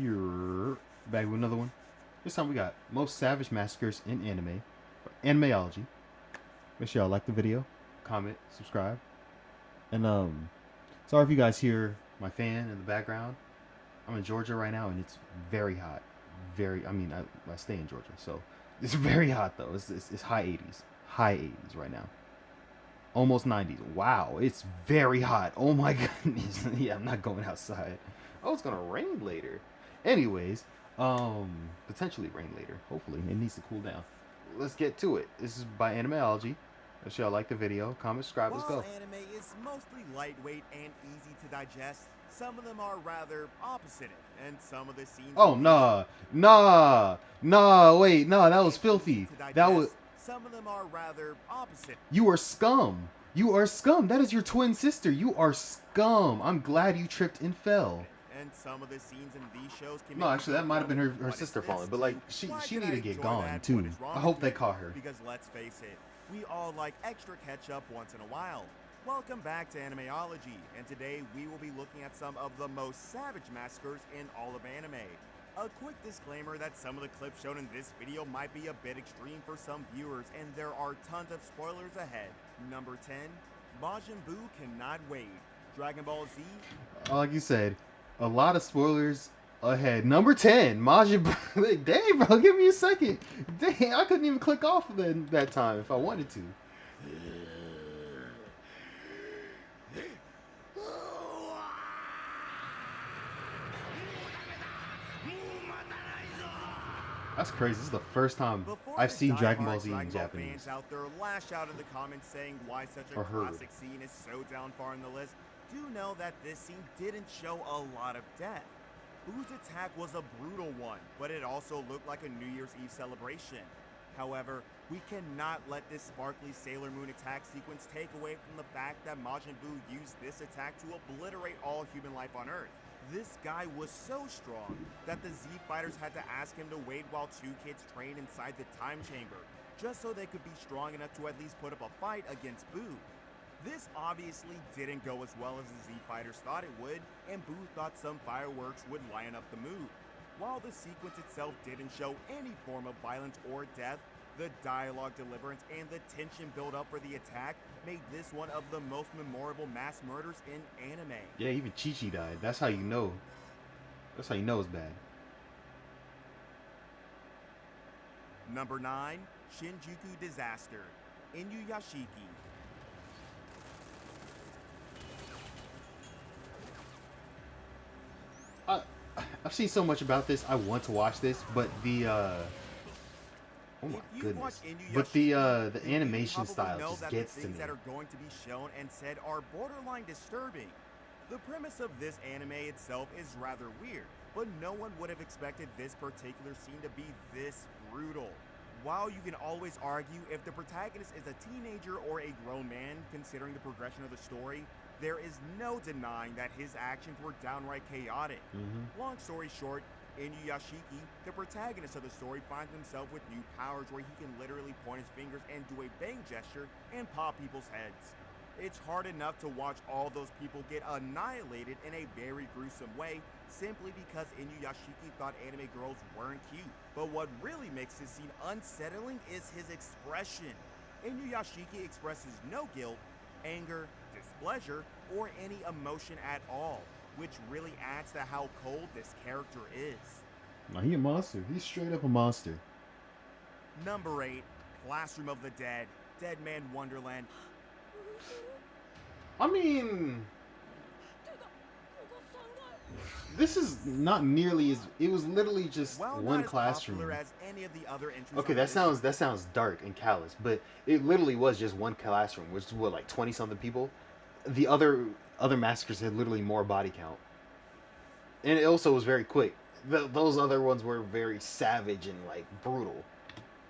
You're back with another one. This time we got most savage massacres in anime, animeology. Make sure y'all like the video, comment, subscribe, and sorry if you guys hear my fan in the background. I'm in Georgia right now and it's very hot. I stay in Georgia, so it's very hot though. It's high 80s, high 80s right now, almost 90s. Wow, it's very hot. Oh my goodness. Yeah, I'm not going outside. Oh, it's gonna rain later. Anyways, potentially rain later. Hopefully, it needs to cool down. Let's get to it. This is by Animeology. Make sure y'all like the video, comment, subscribe. Let's While go. anime is mostly lightweight and easy to digest, some of them are rather opposite, and some of the scenes Oh in these nah. Wait, no, that was and easy filthy. to That was digest, some of them are rather opposite. you are scum. You are scum. That is your twin sister. You are scum. I'm glad you tripped and fell. And some of the scenes in these shows can No, make you actually, go, that might have been her what is sister this falling, but too? like Why she did need I to get enjoy gone that? too. What is wrong I with hope they me? caught her. Because let's face it, we all like extra ketchup once in a while. Welcome back to Animeology, and today we will be looking at some of the most savage massacres in all of anime. A quick disclaimer that some of the clips shown in this video might be a bit extreme for some viewers, and there are tons of spoilers ahead. Number 10, Majin Buu cannot wait. Dragon Ball Z. Like you said, a lot of spoilers ahead. Number 10, Majin Buu. Dang, bro, give me a second. Dang, I couldn't even click off that time if I wanted to. That's crazy. This is the first time Before I've the seen Dragon Ball die-hard Z in Dragon Ball Japanese. fans out there lash out in the comments saying why such a Or heard. classic scene is so down far in the list, do know that this scene didn't show a lot of death. Boo's attack was a brutal one, but it also looked like a New Year's Eve celebration. However, we cannot let this sparkly Sailor Moon attack sequence take away from the fact that Majin Buu used this attack to obliterate all human life on Earth. This guy was so strong that the Z fighters had to ask him to wait while two kids trained inside the time chamber, just so they could be strong enough to at least put up a fight against Buu. This obviously didn't go as well as the Z fighters thought it would, and Buu thought some fireworks would lighten up the mood. While the sequence itself didn't show any form of violence or death, the dialogue deliverance and the tension built up for the attack made this one of the most memorable mass murders in anime. Yeah, even Chi-Chi died. That's how you know. That's how you know it's bad. Number 9, Shinjuku Disaster, Inuyashiki. I've seen so much about this. I want to watch this, but the oh my If you've goodness. watched Inuyashiki, But the then you animation probably style know just that gets the to things me. that are going to be shown and said are borderline disturbing. The premise of this anime itself is rather weird, but no one would have expected this particular scene to be this brutal. While you can always argue if the protagonist is a teenager or a grown man, considering the progression of the story, there is no denying that his actions were downright chaotic. Long story short, Inuyashiki, the protagonist of the story, finds himself with new powers where he can literally point his fingers and do a bang gesture and pop people's heads. It's hard enough to watch all those people get annihilated in a very gruesome way simply because Inuyashiki thought anime girls weren't cute. But what really makes this scene unsettling is his expression. Inuyashiki expresses no guilt, anger, displeasure, or any emotion at all, which really adds to how cold this character is. No, he a monster. He's straight up a monster. Number 8, Classroom of the Dead, Dead Man Wonderland. I mean, this is not nearly as. It was literally just While one not as classroom. popular as any of the other entries Okay, on that this sounds dark and callous, but it literally was just one classroom, which is what, like 20 something people. The other massacres had literally more body count, and it also was very quick. Those other ones were very savage and like brutal.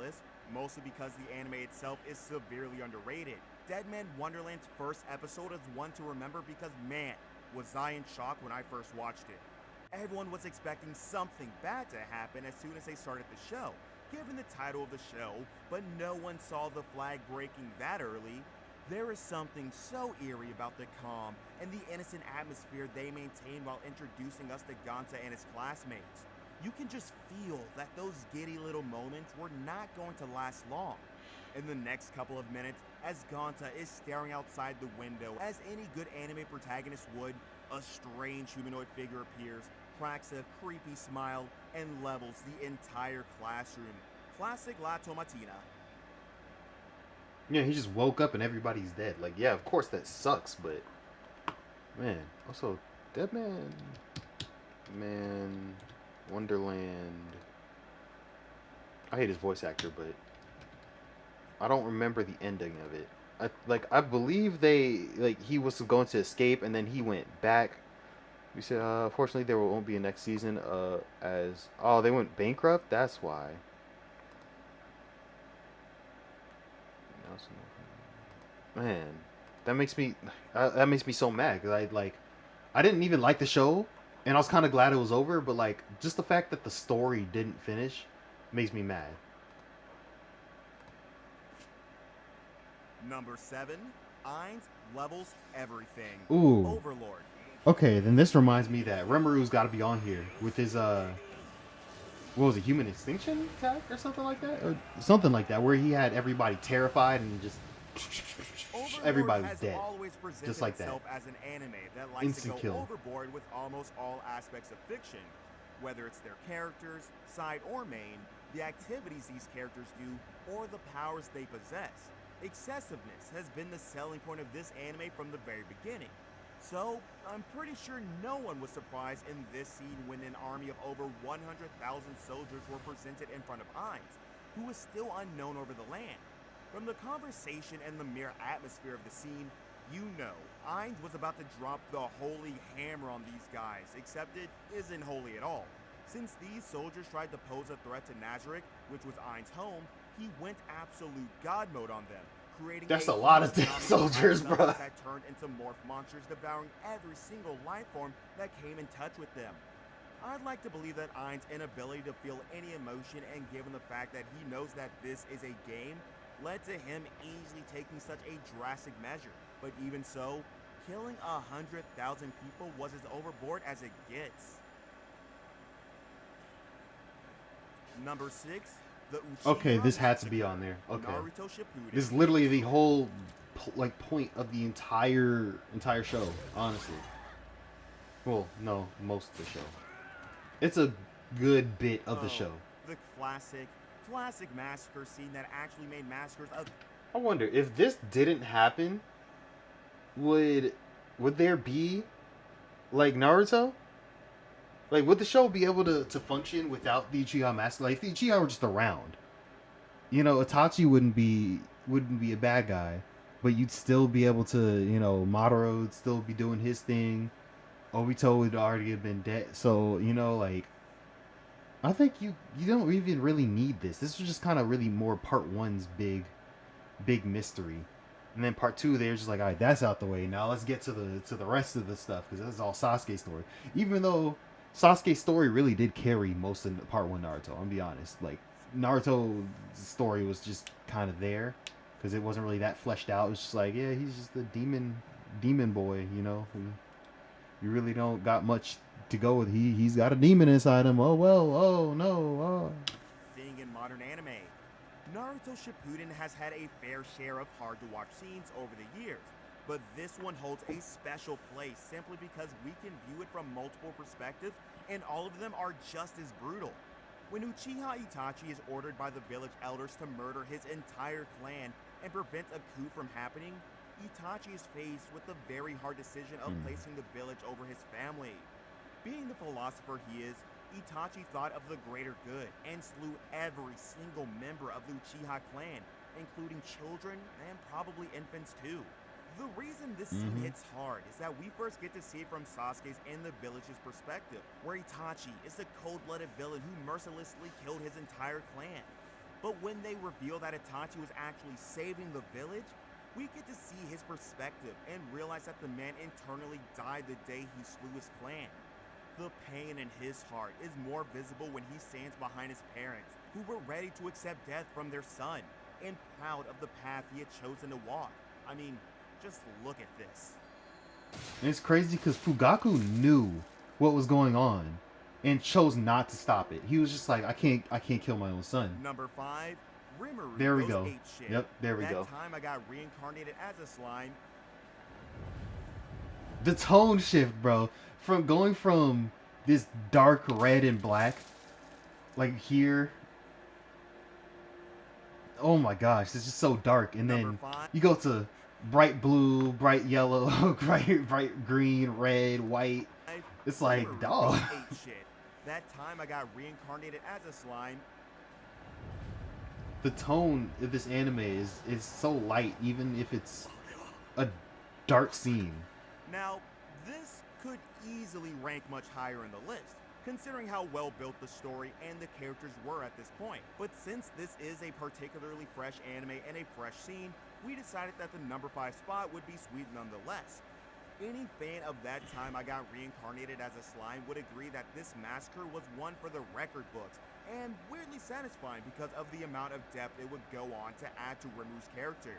list, mostly because the anime itself is severely underrated. Dead Man Wonderland's first episode is one to remember because, man, was I in shock when I first watched it. Everyone was expecting something bad to happen as soon as they started the show, given the title of the show, but no one saw the flag breaking that early. There is something so eerie about the calm and the innocent atmosphere they maintain while introducing us to Ganta and his classmates. You can just feel that those giddy little moments were not going to last long. In the next couple of minutes, as Ganta is staring outside the window, as any good anime protagonist would, a strange humanoid figure appears, cracks a creepy smile, and levels the entire classroom. Classic La Tomatina. Yeah, he just woke up and everybody's dead. Like, yeah, of course that sucks, but man, also Dead Man, Wonderland. I hate his voice actor, but I don't remember the ending of it. I believe he was going to escape and then he went back. We said, fortunately, there won't be a next season. As they went bankrupt. That's why. Man, that makes me so mad because I didn't even like the show, and I was kind of glad it was over. But like, just the fact that the story didn't finish makes me mad. Number 7, Ainz levels everything. Ooh. Overlord. Okay, then this reminds me that Remuru's got to be on here with his what was it, human extinction attack or something like that, where he had everybody terrified and just Overlord everybody was has dead, always presented just like that. itself as an anime that likes Instant to go kill. overboard with almost all aspects of fiction. Whether it's their characters, side or main, the activities these characters do, or the powers they possess. Excessiveness has been the selling point of this anime from the very beginning. So, I'm pretty sure no one was surprised in this scene when an army of over 100,000 soldiers were presented in front of Ainz, who was still unknown over the land. From the conversation and the mere atmosphere of the scene, you know Ainz was about to drop the holy hammer on these guys, except it isn't holy at all. Since these soldiers tried to pose a threat to Nazarick, which was Ainz's home, he went absolute god mode on them, creating That's a lot of dead soldiers, bro. that turned into morph monsters, devouring every single life form that came in touch with them. I'd like to believe that Ainz's inability to feel any emotion, and given the fact that he knows that this is a game, led to him easily taking such a drastic measure. But even so, killing 100,000 people was as overboard as it gets. Number 6, the Uchiha Okay, this had to be Massacre, on there. Okay, Naruto Shippuden. this is literally the whole point of the entire show. Honestly, well, no, most of the show. It's a good bit of the show. The classic massacre scene that actually made massacres of. I wonder if this didn't happen, would there be like Naruto? Like, would the show be able to function without the Uchiha massacre? Like, if the Uchiha were just around, Itachi wouldn't be a bad guy, but you'd still be able to, Madara would still be doing his thing. Obito would already have been dead. So, like, I think you don't even really need this. This was just kind of really more part one's big mystery, and then part two they're just like, all right, that's out the way. Now let's get to the rest of the stuff because that's all Sasuke's story. Even though Sasuke's story really did carry most of part one Naruto. I'm gonna be honest. Like, Naruto's story was just kind of there because it wasn't really that fleshed out. It was just like, yeah, he's just a demon boy, who you really don't got much to go with. He's got a demon inside him. Oh well. Oh no. Oh. Thing in modern anime. Naruto Shippuden has had a fair share of hard-to-watch scenes over the years, but this one holds a special place simply because we can view it from multiple perspectives, and all of them are just as brutal. When Uchiha Itachi is ordered by the village elders to murder his entire clan and prevent a coup from happening, Itachi is faced with the very hard decision of placing the village over his family. Being the philosopher he is, Itachi thought of the greater good and slew every single member of the Uchiha clan, including children and probably infants too. The reason this scene hits hard is that we first get to see it from Sasuke's and the village's perspective, where Itachi is the cold-blooded villain who mercilessly killed his entire clan. But when they reveal that Itachi was actually saving the village, we get to see his perspective and realize that the man internally died the day he slew his clan. The pain in his heart is more visible when he stands behind his parents, who were ready to accept death from their son, and proud of the path he had chosen to walk. I mean, just look at this. And it's crazy because Fugaku knew what was going on and chose not to stop it. He was just like, I can't kill my own son. Number 5, Rimuru There we goes go. apeshit. Yep, there we that go. time I got reincarnated as a slime. The tone shift, bro, from going from this dark red and black, like here. Oh my gosh, it's just so dark, and Number then 5, you go to bright blue, bright yellow, bright green, red, white. It's like, Rimuru dog. goes apeshit. That time I got reincarnated as a slime. The tone of this anime is so light, even if it's a dark scene. Now, this could easily rank much higher in the list, considering how well built the story and the characters were at this point. But since this is a particularly fresh anime and a fresh scene, we decided that the number 5 spot would be sweet nonetheless. Any fan of that time I got reincarnated as a slime would agree that this massacre was one for the record books, and weirdly satisfying because of the amount of depth it would go on to add to Rimuru's character.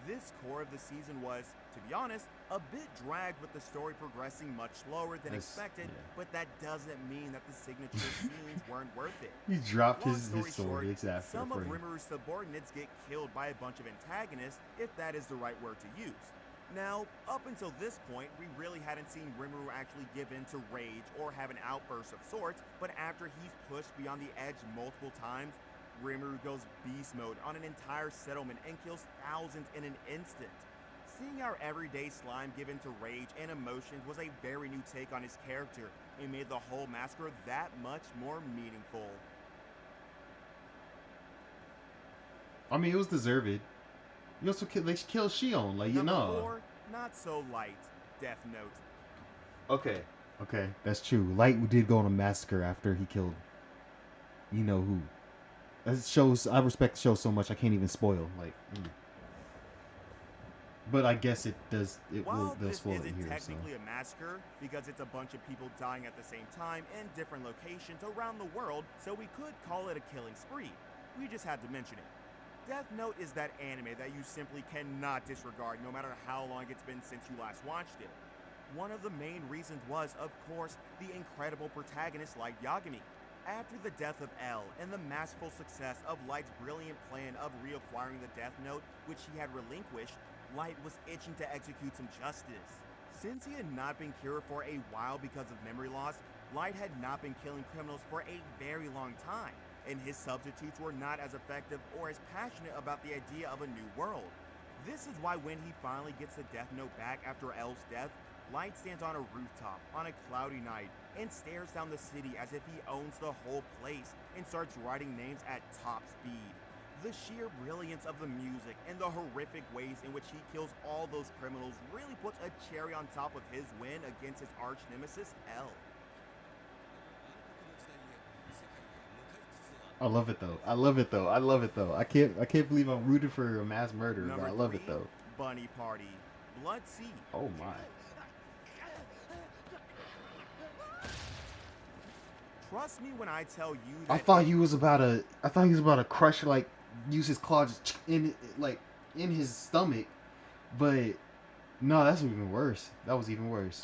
This core of the season was, to be honest, a bit dragged with the story progressing much slower than expected, but that doesn't mean that the signature scenes weren't worth it. He dropped Long his story sword short, after some of frame. Rimuru's subordinates get killed by a bunch of antagonists, if that is the right word to use. Now, up until this point, we really hadn't seen Rimuru actually give in to rage or have an outburst of sorts, but after he's pushed beyond the edge multiple times, Rimuru goes beast mode on an entire settlement and kills thousands in an instant. Seeing our everyday slime give in to rage and emotions was a very new take on his character and made the whole massacre that much more meaningful. I mean, it was deserved. You also they killed Shion, like, you Number know. 4, not so light, Death Note. Okay, that's true. Light did go on a massacre after he killed, you know who. That shows. I respect the show so much I can't even spoil. Like, but I guess it does. While They'll this spoil it isn't here. technically a massacre, because it's a bunch of people dying at the same time in different locations around the world, so we could call it a killing spree. We just had to mention it. Death Note is that anime that you simply cannot disregard no matter how long it's been since you last watched it. One of the main reasons was, of course, the incredible protagonist Light Yagami. After the death of L and the masterful success of Light's brilliant plan of reacquiring the Death Note, which he had relinquished, Light was itching to execute some justice. Since he had not been cured for a while because of memory loss, Light had not been killing criminals for a very long time, and his substitutes were not as effective or as passionate about the idea of a new world. This is why when he finally gets the Death Note back after L's death, Light stands on a rooftop on a cloudy night and stares down the city as if he owns the whole place and starts writing names at top speed. The sheer brilliance of the music and the horrific ways in which he kills all those criminals really puts a cherry on top of his win against his arch nemesis, L. I love it though. I can't believe I'm rooting for a mass murderer, but I love it though. Bunny Party. Blood Sea. Oh my. Trust me when I tell you that I thought he was about to crush, like, use his claw just in his stomach, but no, that's even worse. That was even worse.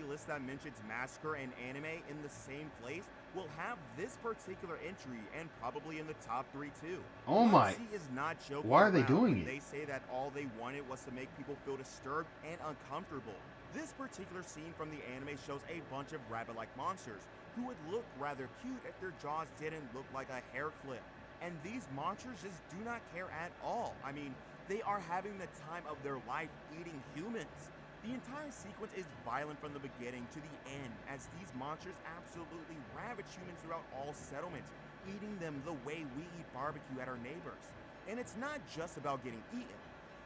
a list that mentions Massacre and anime in the same place will have this particular entry and probably in the top 3 too. Oh my. Sea is not joking Why are they around doing when it? They say that all they wanted was to make people feel disturbed and uncomfortable. This particular scene from the anime shows a bunch of rabbit-like monsters who would look rather cute if their jaws didn't look like a hair clip. And these monsters just do not care at all. I mean, they are having the time of their life eating humans. The entire sequence is violent from the beginning to the end, as these monsters absolutely ravage humans throughout all settlements, eating them the way we eat barbecue at our neighbors. And it's not just about getting eaten.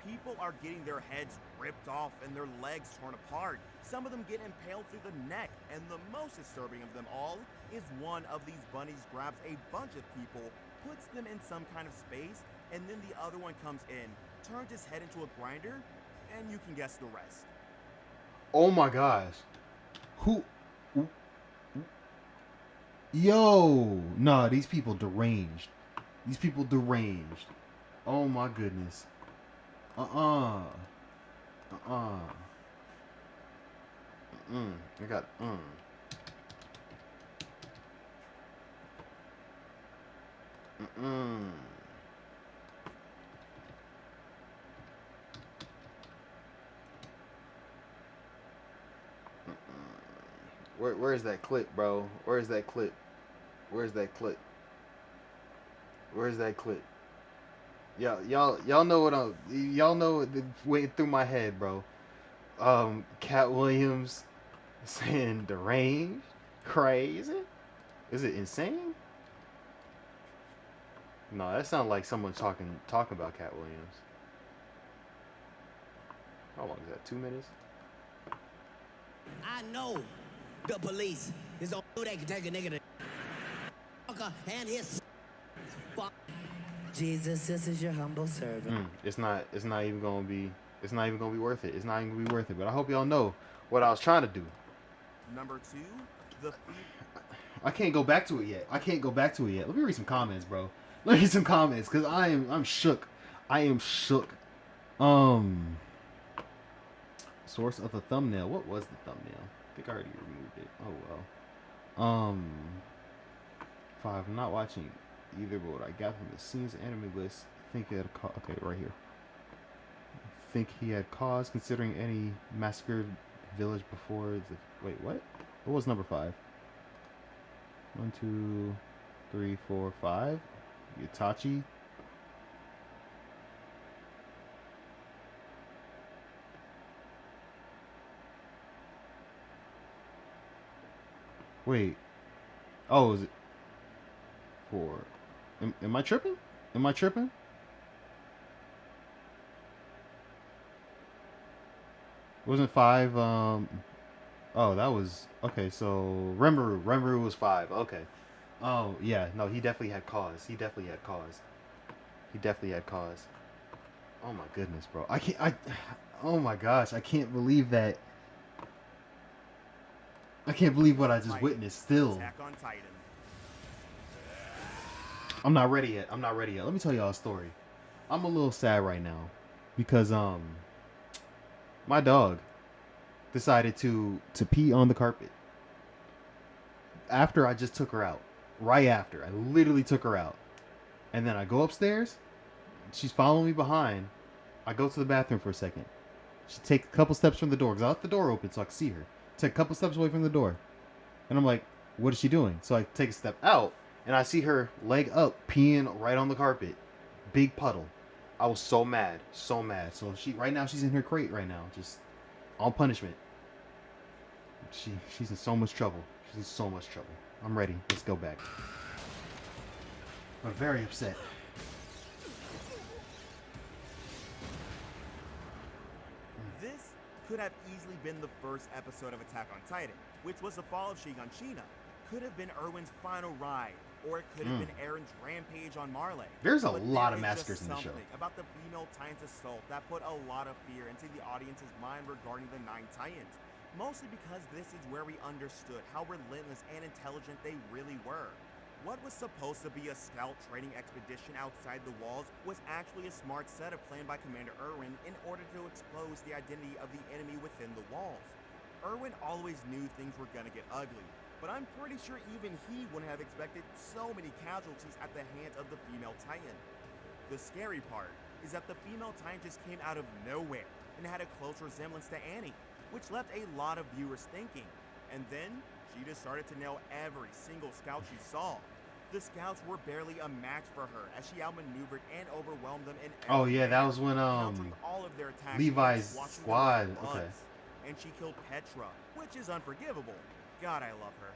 People are getting their heads ripped off and their legs torn apart. Some of them get impaled through the neck, and the most disturbing of them all is one of these bunnies grabs a bunch of people, puts them in some kind of space, and then the other one comes in, turns his head into a grinder, and you can guess the rest. Oh my gosh. Who? Yo. Nah, these people deranged. These people deranged. Oh my goodness. I got Where's that clip, bro? Where's that clip? Where's that clip? Where's that clip? Y'all know what y'all know what went through my head, bro. Cat Williams saying deranged, crazy. Is it insane? No, that sounds like someone talking about Cat Williams. How long is that? 2 minutes? I know the police is on they can take a nigga to and his Jesus, this is your humble servant. It's not even gonna be worth it. It's not even gonna be worth it. But I hope y'all know what I was trying to do. Number 2, the I can't go back to it yet. Let me read some comments, bro. Let me read some comments, cause I'm shook. I am shook. Source of the thumbnail. What was the thumbnail? I think I already removed it. Oh well. 5. I'm not watching either, but what I got from the scenes anime list, I think he had okay, right here. I think he had cause considering any massacred village before the wait, what? What was number 5? 1, 2, 3, 4, 5. Itachi. Wait. Oh, is it 4? Am I tripping? Am I tripping? Wasn't 5? Oh, that was okay. So Rimuru was 5. Okay. Oh yeah, no, he definitely had cause. He definitely had cause. Oh my goodness, bro. Oh my gosh, I can't believe that. I can't believe what I just witnessed. Still, Attack on Titan. I'm not ready yet. Let me tell y'all a story. I'm a little sad right now because my dog decided to pee on the carpet after I just took her out. Right after, I literally took her out, and then I go upstairs. She's following me behind. I go to the bathroom for a second. She takes a couple steps from the door because I left the door open so I can see her. Take a couple steps away from the door, and I'm like, "What is she doing?" So I take a step out, and I see her leg up, peeing right on the carpet, big puddle. I was so mad, so mad. So right now she's in her crate right now, just on punishment. She's in so much trouble. I'm ready. Let's go back. I'm very upset. This could have easily been the first episode of Attack on Titan, which was the fall of Shiganshina. Could have been Erwin's final ride, or it could have been Eren's rampage on Marley. There's a lot of massacres in the show. About the female Titan's assault that put a lot of fear into the audience's mind regarding the 9 Titans. Mostly because this is where we understood how relentless and intelligent they really were. What was supposed to be a scout training expedition outside the walls was actually a smart setup planned by Commander Erwin in order to expose the identity of the enemy within the walls. Erwin always knew things were gonna get ugly, but I'm pretty sure even he wouldn't have expected so many casualties at the hands of the female Titan. The scary part is that the female Titan just came out of nowhere and had a close resemblance to Annie, which left a lot of viewers thinking. And then, she just started to nail every single scout she saw. The scouts were barely a match for her as she outmaneuvered and overwhelmed them in every Oh yeah, that was when all of their attacks Levi's squad. Okay. And she killed Petra, which is unforgivable. God, I love her.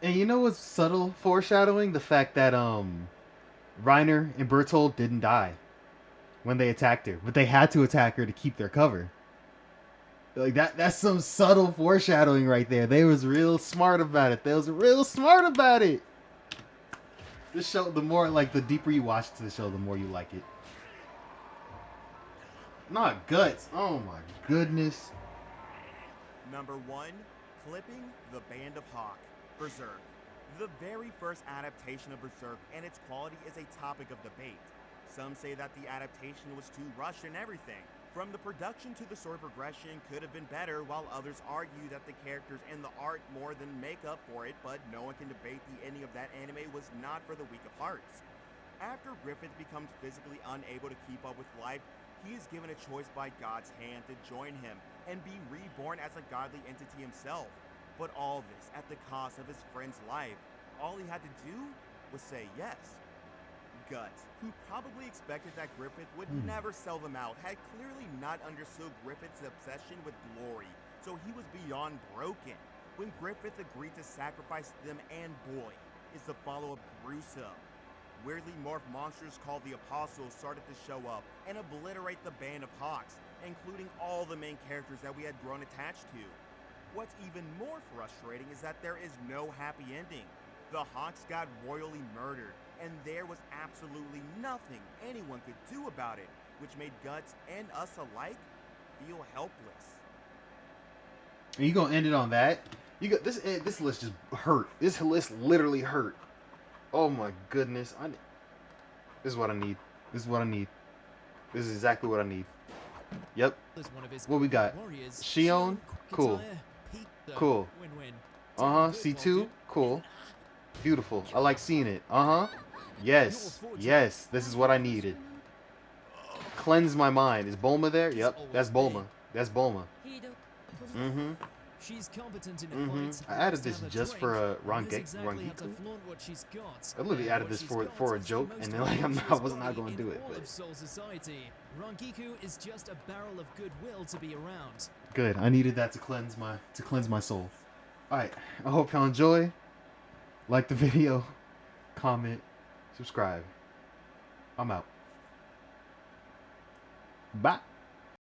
And you know what's subtle foreshadowing? The fact that Reiner and Bertold didn't die when they attacked her, but they had to attack her to keep their cover. Like that's some subtle foreshadowing right there. They was real smart about it. This show, the more like the deeper you watch the show, the more you like it. Not guts. Oh my goodness. Number 1, clipping the Band of Hawk, Berserk. The very first adaptation of Berserk and its quality is a topic of debate. Some say that the adaptation was too rushed and everything. From the production to the story progression could have been better, while others argue that the characters and the art more than make up for it, but no one can debate the ending of that anime was not for the weak of hearts. After Griffith becomes physically unable to keep up with life, he is given a choice by God's hand to join him and be reborn as a godly entity himself. But all this at the cost of his friend's life. All he had to do was say yes. Guts, who probably expected that Griffith would never sell them out, had clearly not understood Griffith's obsession with glory, so he was beyond broken. When Griffith agreed to sacrifice them, and boy, is the follow-up gruesome. Weirdly morphed monsters called the Apostles started to show up and obliterate the band of Hawks, including all the main characters that we had grown attached to. What's even more frustrating is that there is no happy ending. The Hawks got royally murdered, and there was absolutely nothing anyone could do about it, which made Guts and us alike feel helpless. And you gonna end it on that? You got this. This list just hurt. This list literally hurt. Oh my goodness! This is what I need. This is what I need. This is exactly what I need. Yep. What we got? Shion, cool. Cool. C2, cool. Beautiful. I like seeing it. Yes. Yes. This is what I needed. Cleanse my mind. Is Bulma there? Yep. That's Bulma. That's Bulma. She's competent in a fight. I added this just for Rangiku. I literally added this for a joke, and then like I was not going to do it. But Rangiku is just a barrel of goodwill to be around. Good. I needed that to cleanse my soul. All right. I hope y'all enjoy. Like the video, comment, subscribe. I'm out. Bye.